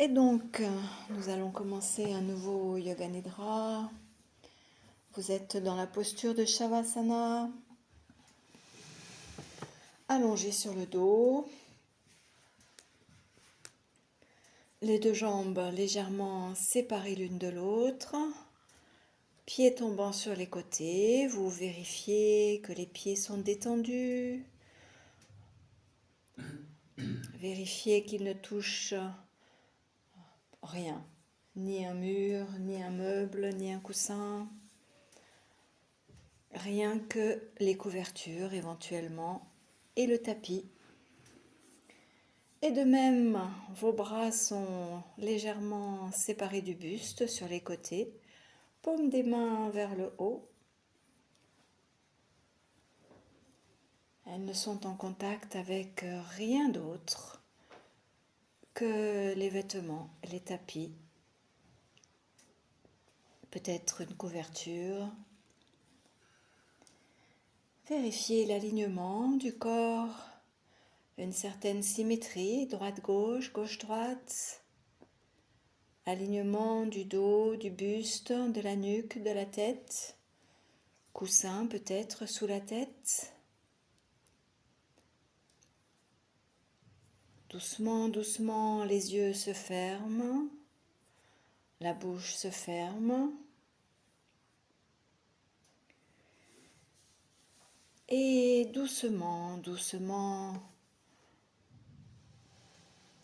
Et donc, nous allons commencer un nouveau Yoga Nidra. Vous êtes dans la posture de Shavasana, allongé sur le dos, les deux jambes légèrement séparées l'une de l'autre, pieds tombant sur les côtés. Vous vérifiez que les pieds sont détendus. Vérifiez qu'ils ne touchent rien, ni un mur, ni un meuble, ni un coussin. Rien que les couvertures éventuellement et le tapis. Et de même, vos bras sont légèrement séparés du buste sur les côtés, paume des mains vers le haut. Elles ne sont en contact avec rien d'autre que les vêtements, les tapis, peut-être une couverture. Vérifiez l'alignement du corps, une certaine symétrie, droite-gauche, gauche-droite. Alignement du dos, du buste, de la nuque, de la tête. Coussin peut-être sous la tête. Doucement, doucement, les yeux se ferment. La bouche se ferme. Et doucement, doucement,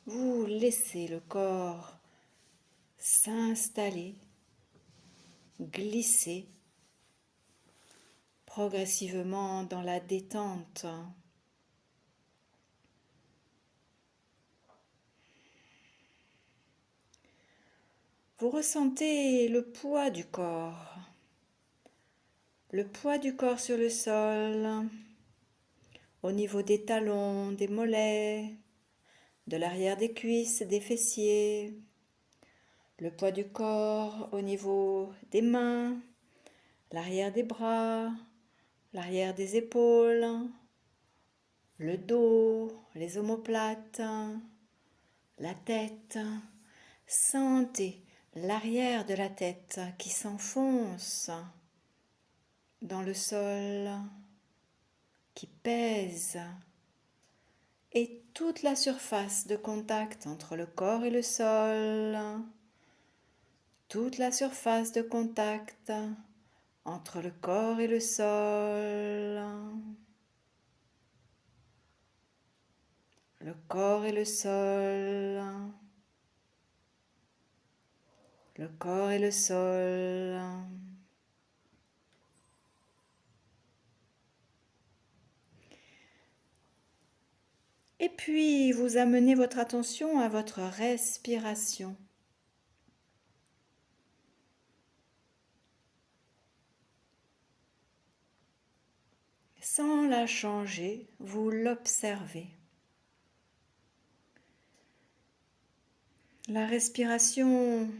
vous laissez le corps s'installer, glisser progressivement dans la détente. Vous ressentez le poids du corps sur le sol, au niveau des talons, des mollets, de l'arrière des cuisses, des fessiers, le poids du corps au niveau des mains, l'arrière des bras, l'arrière des épaules, le dos, les omoplates, la tête. Sentez l'arrière de la tête qui s'enfonce dans le sol, qui pèse, et toute la surface de contact entre le corps et le sol, toute la surface de contact entre le corps et le sol, le corps et le sol, le corps et le sol. Et puis, vous amenez votre attention à votre respiration. Sans la changer, vous l'observez. La respiration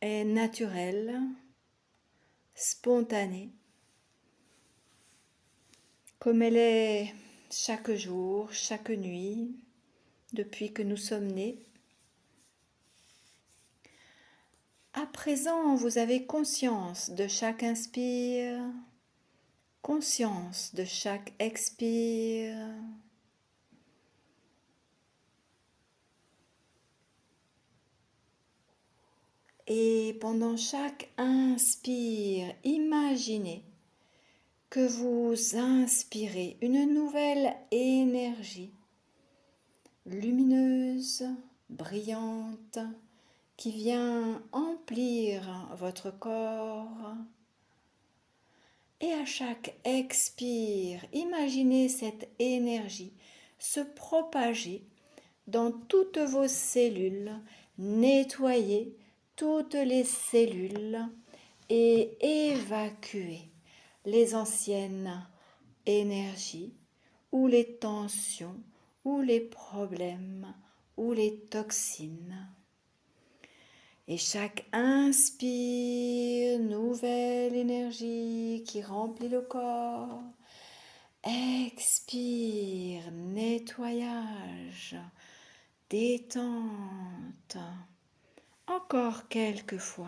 est naturelle, spontanée, comme elle est chaque jour, chaque nuit, depuis que nous sommes nés. À présent, vous avez conscience de chaque inspire, conscience de chaque expire. Et pendant chaque inspire, imaginez que vous inspirez une nouvelle énergie lumineuse, brillante, qui vient emplir votre corps. Et à chaque expire, imaginez cette énergie se propager dans toutes vos cellules, nettoyer toutes les cellules et évacuer les anciennes énergies ou les tensions ou les problèmes ou les toxines. Et chaque inspire, nouvelle énergie qui remplit le corps. Expire, nettoyage, détente. Encore quelques fois.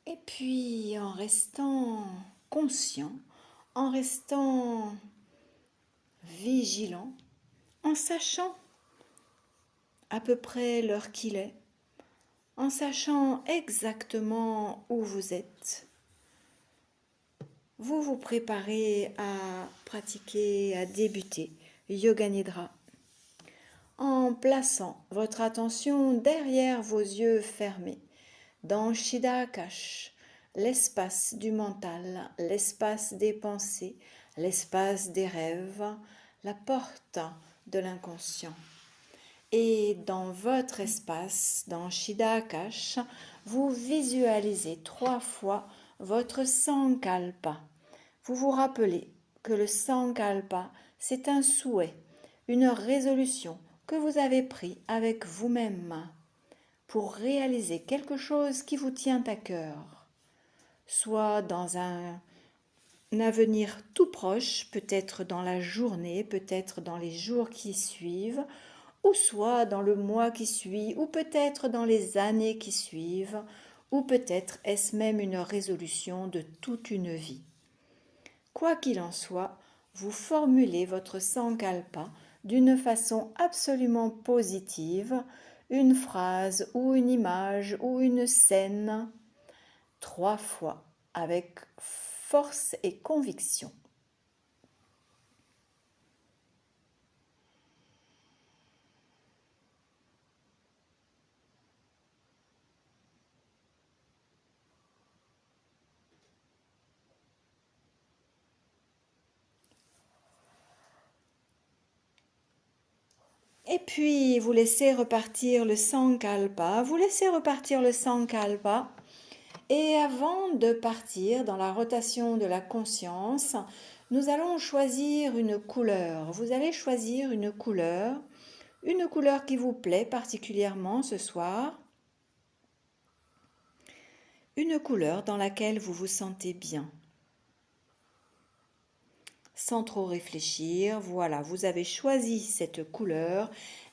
Et puis, en restant conscient, en restant vigilant, en sachant à peu près l'heure qu'il est, en sachant exactement où vous êtes, vous vous préparez à pratiquer, à débuter Yoga Nidra en plaçant votre attention derrière vos yeux fermés dans Chiddakash, l'espace du mental, l'espace des pensées, l'espace des rêves, la porte de l'inconscient. Et dans votre espace, dans Chiddakash, vous visualisez 3 fois votre Sankalpa. Vous vous rappelez que le Sankalpa, c'est un souhait, une résolution que vous avez pris avec vous-même pour réaliser quelque chose qui vous tient à cœur, soit dans un avenir tout proche, peut-être dans la journée, peut-être dans les jours qui suivent, ou soit dans le mois qui suit, ou peut-être dans les années qui suivent, ou peut-être est-ce même une résolution de toute une vie. Quoi qu'il en soit, vous formulez votre Sankalpa d'une façon absolument positive, une phrase ou une image ou une scène, 3 fois avec force et conviction. Et puis, vous laissez repartir le Sankalpa, Et avant de partir dans la rotation de la conscience, nous allons choisir une couleur. Vous allez choisir une couleur qui vous plaît particulièrement ce soir, une couleur dans laquelle vous vous sentez bien. Sans trop réfléchir, voilà, vous avez choisi cette couleur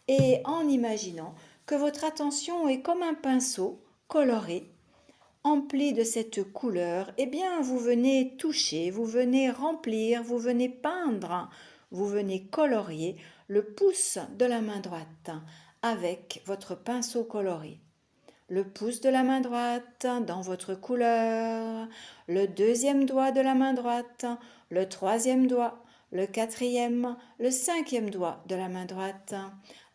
et en imaginant que votre attention est comme un pinceau coloré, empli de cette couleur, eh bien vous venez toucher, vous venez remplir, vous venez peindre, vous venez colorier le pouce de la main droite avec votre pinceau coloré. Le pouce de la main droite dans votre couleur, le 2e doigt de la main droite, le 3e doigt, le 4e, le 5e doigt de la main droite,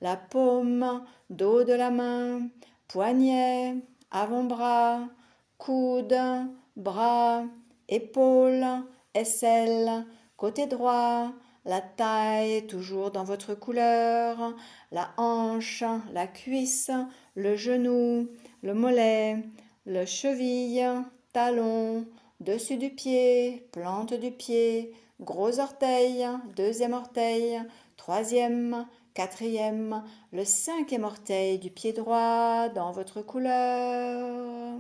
la paume, dos de la main, poignet, avant-bras, coude, bras, épaule, aisselle, côté droit, la taille toujours dans votre couleur, la hanche, la cuisse, le genou, le mollet, le cheville, talon, dessus du pied, plante du pied, gros orteil, 2e orteil, 3e, 4e, le 5e orteil du pied droit dans votre couleur.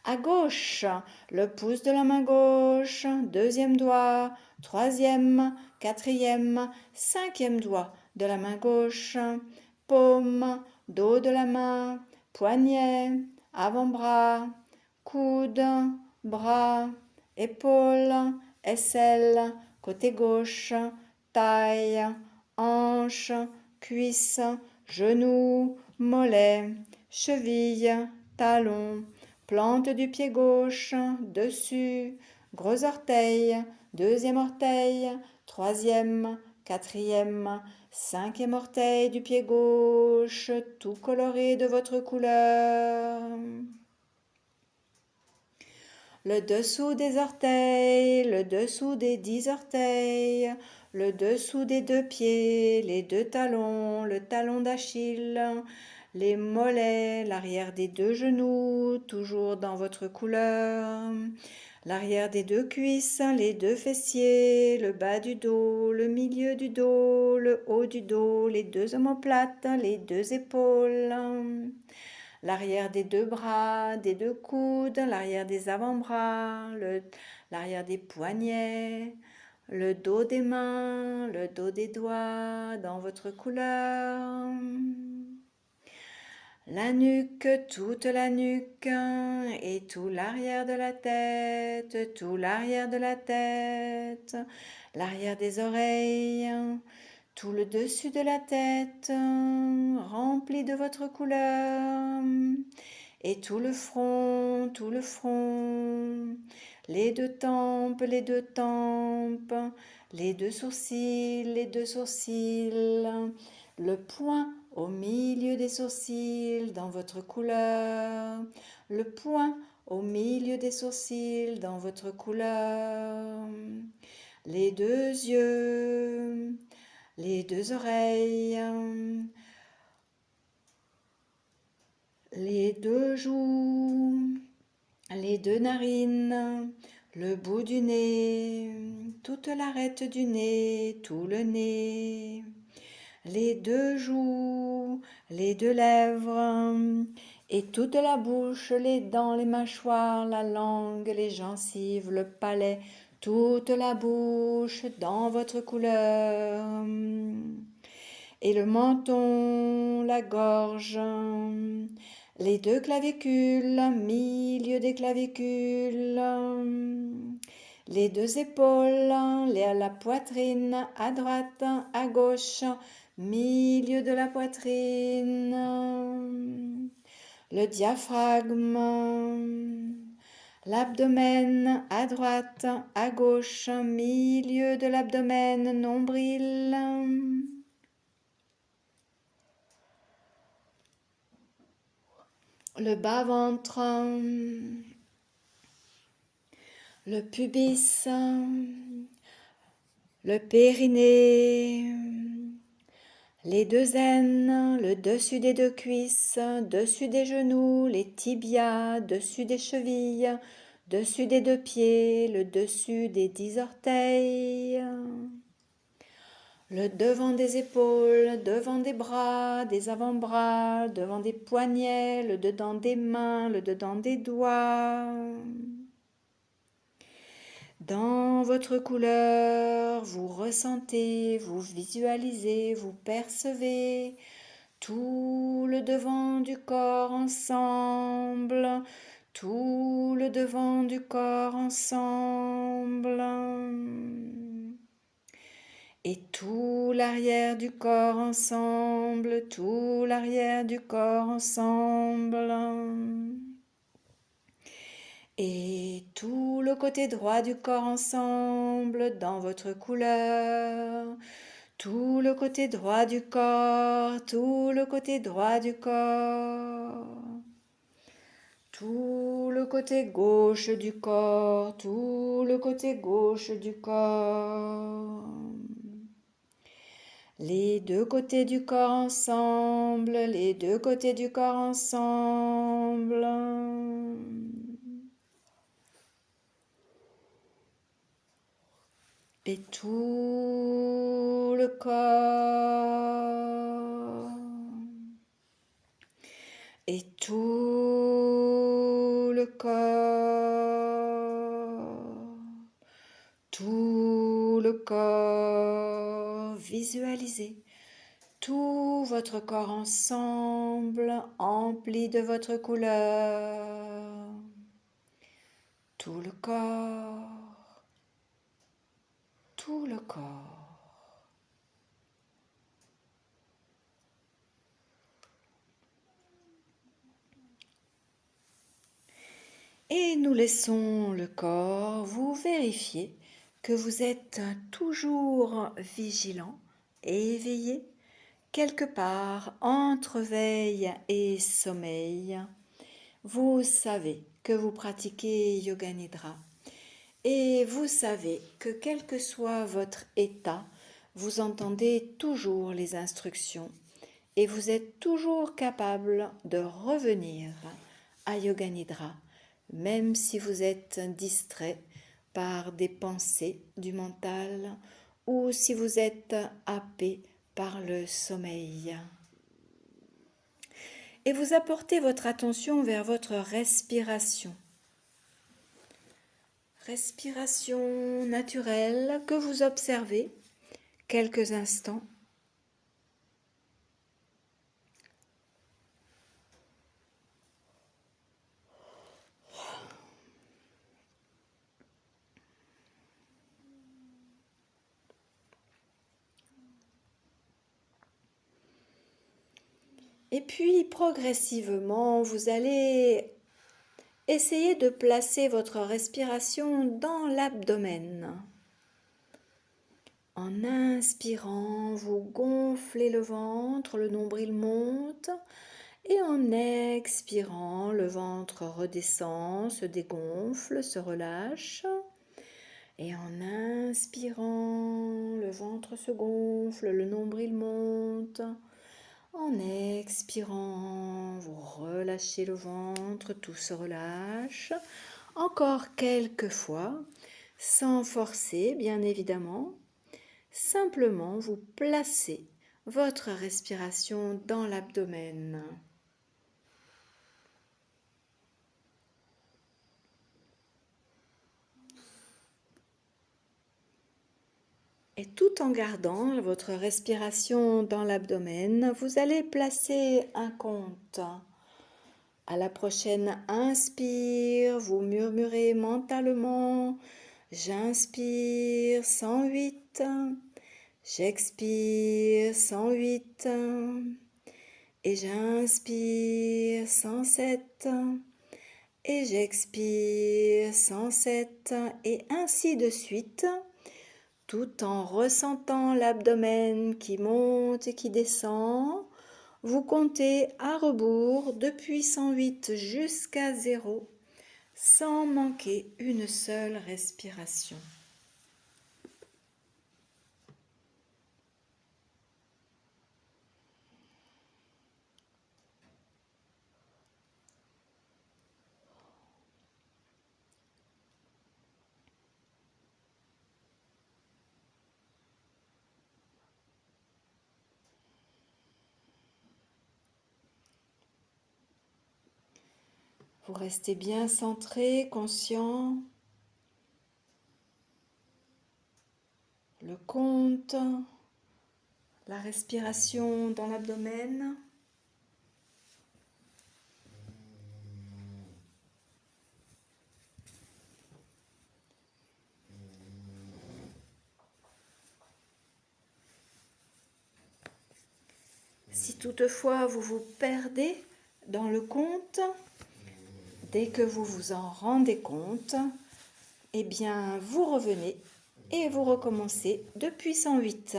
À gauche, le pouce de la main gauche, 2e doigt, 3e, 4e, 5e doigt de la main gauche, paume, dos de la main, poignet, avant-bras, coude, bras, épaule, aisselle, côté gauche, taille, hanche, cuisse, genou, mollet, cheville, talon, plante du pied gauche, dessus, gros orteil, 2e orteil, 3e, 4e, 5e orteil du pied gauche, tout coloré de votre couleur. Le dessous des orteils, le dessous des 10 orteils, le dessous des deux pieds, les deux talons, le talon d'Achille, les mollets, l'arrière des deux genoux, toujours dans votre couleur, l'arrière des deux cuisses, les deux fessiers, le bas du dos, le milieu du dos, le haut du dos, les deux omoplates, les deux épaules, l'arrière des deux bras, des deux coudes, l'arrière des avant-bras, l'arrière des poignets, le dos des mains, le dos des doigts dans votre couleur. La nuque, toute la nuque et tout l'arrière de la tête, tout l'arrière de la tête, l'arrière des oreilles, tout le dessus de la tête rempli de votre couleur et tout le front, les deux tempes, les deux sourcils, le point au milieu des sourcils dans votre couleur, le point au milieu des sourcils dans votre couleur, les deux yeux, les deux oreilles, les deux joues, les deux narines, le bout du nez, toute l'arête du nez, tout le nez, les deux joues, les deux lèvres, et toute la bouche, les dents, les mâchoires, la langue, les gencives, le palais, toute la bouche dans votre couleur, et le menton, la gorge, les deux clavicules, milieu des clavicules, les deux épaules, la poitrine, à droite, à gauche, milieu de la poitrine, le diaphragme, l'abdomen, à droite, à gauche, milieu de l'abdomen, nombril, le bas-ventre, le pubis, le périnée, les deux aines, le dessus des deux cuisses, dessus des genoux, les tibias, dessus des chevilles, dessus des deux pieds, le dessus des 10 orteils, le devant des épaules, devant des bras, des avant-bras, devant des poignets, le dedans des mains, le dedans des doigts. Dans votre couleur, vous ressentez, vous visualisez, vous percevez tout le devant du corps ensemble, tout le devant du corps ensemble, et tout l'arrière du corps ensemble, tout l'arrière du corps ensemble. Et tout le côté droit du corps ensemble dans votre couleur. Tout le côté droit du corps, tout le côté droit du corps. Tout le côté gauche du corps, tout le côté gauche du corps. Les deux côtés du corps ensemble, les deux côtés du corps ensemble. Et tout le corps, et tout le corps, tout le corps, visualisez tout votre corps ensemble, empli de votre couleur, tout le corps, tout le corps. Et nous laissons le corps vous vérifier que vous êtes toujours vigilant et éveillé, quelque part entre veille et sommeil. Vous savez que vous pratiquez Yoga Nidra et vous savez que quel que soit votre état, vous entendez toujours les instructions et vous êtes toujours capable de revenir à Yoga Nidra, même si vous êtes distrait par des pensées du mental ou si vous êtes happé par le sommeil. Et vous apportez votre attention vers votre respiration. Respiration naturelle que vous observez quelques instants. Et puis progressivement, vous allez essayer de placer votre respiration dans l'abdomen. En inspirant, vous gonflez le ventre, le nombril monte. Et en expirant, le ventre redescend, se dégonfle, se relâche. Et en inspirant, le ventre se gonfle, le nombril monte. En expirant, vous relâchez le ventre, tout se relâche. Encore quelques fois, sans forcer bien évidemment. Simplement, vous placez votre respiration dans l'abdomen. Et tout en gardant votre respiration dans l'abdomen, vous allez placer un compte. À la prochaine inspire, vous murmurez mentalement « J'inspire 108, j'expire 108 et j'inspire 107 et j'expire 107 et ainsi de suite ». Tout en ressentant l'abdomen qui monte et qui descend, vous comptez à rebours depuis 108 jusqu'à 0, sans manquer une seule respiration. Vous restez bien centré, conscient. Le compte, la respiration dans l'abdomen. Si toutefois vous vous perdez dans le compte, dès que vous vous en rendez compte, eh bien vous revenez et vous recommencez depuis 108.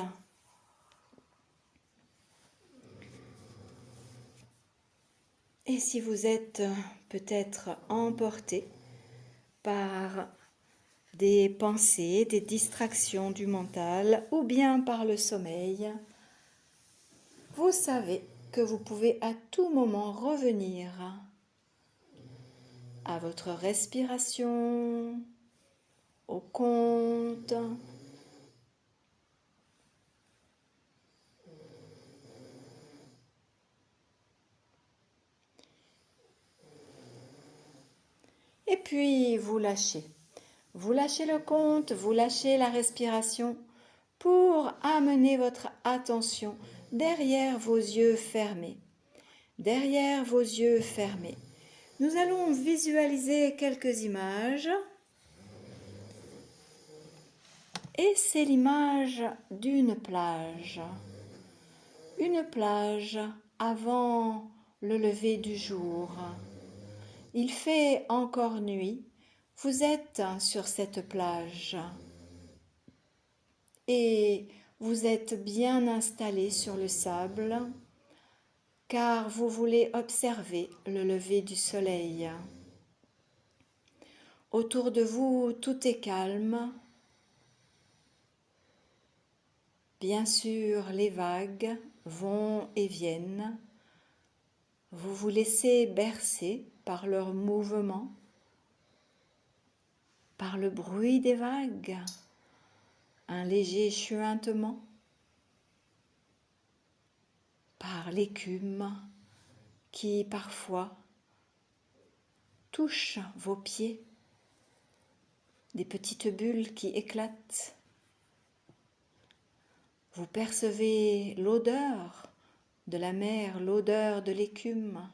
Et si vous êtes peut-être emporté par des pensées, des distractions du mental ou bien par le sommeil, vous savez que vous pouvez à tout moment revenir à votre respiration, au compte. Et puis vous lâchez. Vous lâchez le compte, vous lâchez la respiration pour amener votre attention derrière vos yeux fermés. Derrière vos yeux fermés. Nous allons visualiser quelques images. Et c'est l'image d'une plage. Une plage avant le lever du jour. Il fait encore nuit. Vous êtes sur cette plage. Et vous êtes bien installé sur le sable car vous voulez observer le lever du soleil. Autour de vous, tout est calme. Bien sûr, les vagues vont et viennent. Vous vous laissez bercer par leur mouvement, par le bruit des vagues, un léger chuintement, par l'écume qui parfois touche vos pieds, des petites bulles qui éclatent. Vous percevez l'odeur de la mer, l'odeur de l'écume,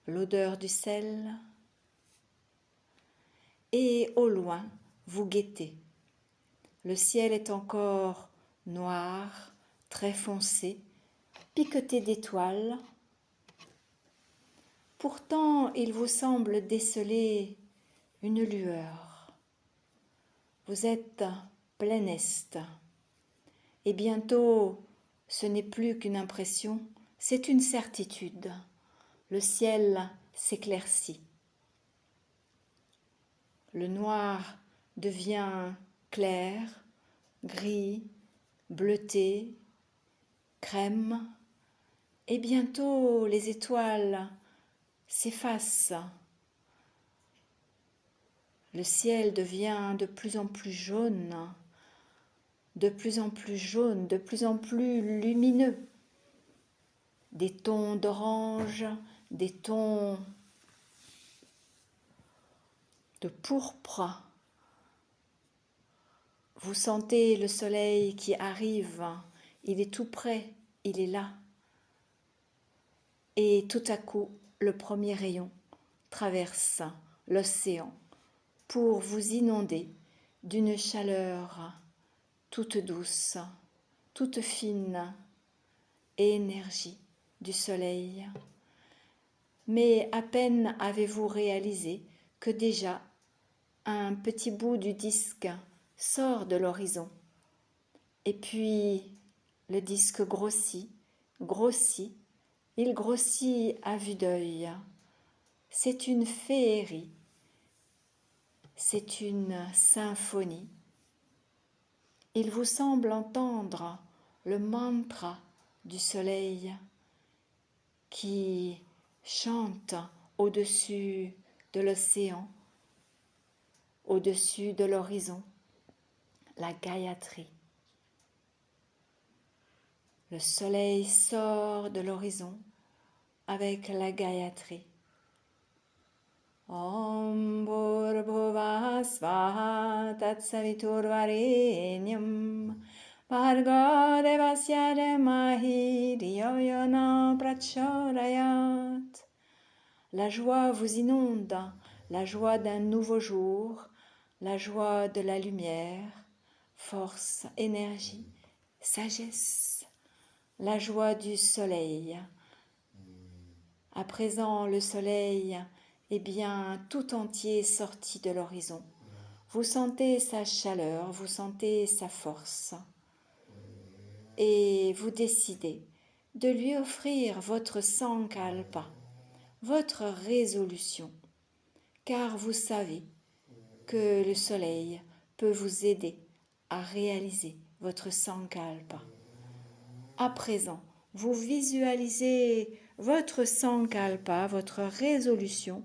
l'odeur du sel. Et au loin, vous guettez. Le ciel est encore noir, très foncé, piqueté d'étoiles. Pourtant, il vous semble déceler une lueur. Vous êtes plein est. Et bientôt, ce n'est plus qu'une impression, c'est une certitude. Le ciel s'éclaircit. Le noir devient clair, gris, bleuté, crème, et bientôt les étoiles s'effacent. Le ciel devient de plus en plus jaune, de plus en plus jaune, de plus en plus lumineux. Des tons d'orange, des tons de pourpre. Vous sentez le soleil qui arrive, il est tout près, il est là. Et tout à coup, le premier rayon traverse l'océan pour vous inonder d'une chaleur toute douce, toute fine, et énergie du soleil. Mais à peine avez-vous réalisé que déjà un petit bout du disque sort de l'horizon. Et puis le disque grossit, grossit, il grossit à vue d'œil. C'est une féerie, c'est une symphonie. Il vous semble entendre le mantra du soleil qui chante au-dessus de l'océan, au-dessus de l'horizon, la Gayatri. Le soleil sort de l'horizon avec la Gayatri. Om Bhurbhuvah Svaha Tatsaviturvarenyam Bhargo Devasya Dhamahi Dhiyo Yo No Prachodayat. La joie vous inonde, la joie d'un nouveau jour, la joie de la lumière, force, énergie, sagesse, la joie du soleil. À présent, le soleil est bien tout entier sorti de l'horizon. Vous sentez sa chaleur, vous sentez sa force. Et vous décidez de lui offrir votre sankalpa, votre résolution, car vous savez que le soleil peut vous aider à réaliser votre sankalpa. À présent, vous visualisez votre sankalpa, votre résolution,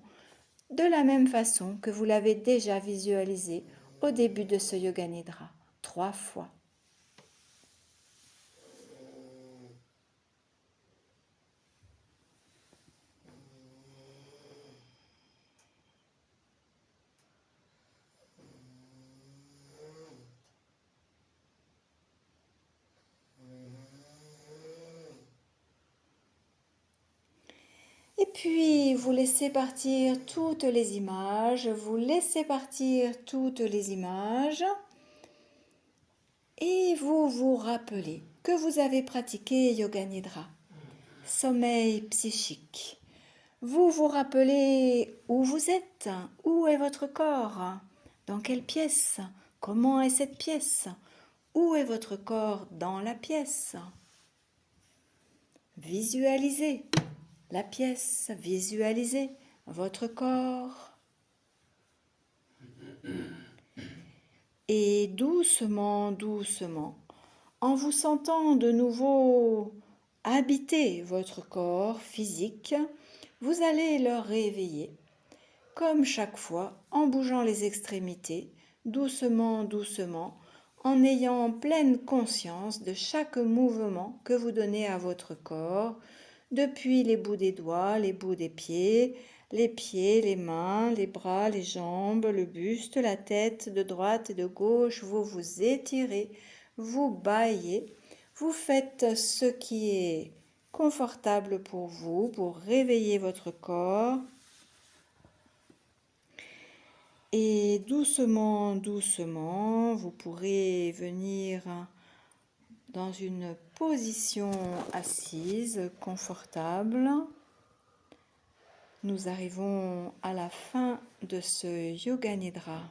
de la même façon que vous l'avez déjà visualisé au début de ce Yoga Nidra, 3 fois. Et puis, vous laissez partir toutes les images, vous laissez partir toutes les images et vous vous rappelez que vous avez pratiqué Yoga Nidra, sommeil psychique. Vous vous rappelez où vous êtes, où est votre corps, dans quelle pièce, comment est cette pièce, où est votre corps dans la pièce. Visualisez la pièce, visualisez votre corps. Et doucement, doucement, En vous sentant de nouveau habiter votre corps physique, vous allez le réveiller, comme chaque fois, en bougeant les extrémités, doucement, doucement, en ayant pleine conscience de chaque mouvement que vous donnez à votre corps, depuis les bouts des doigts, les bouts des pieds, les mains, les bras, les jambes, le buste, la tête, de droite et de gauche, vous vous étirez, vous bâillez, vous faites ce qui est confortable pour vous, pour réveiller votre corps. Et doucement, doucement, vous pourrez venir dans une position assise, confortable. Nous arrivons à la fin de ce Yoga Nidra.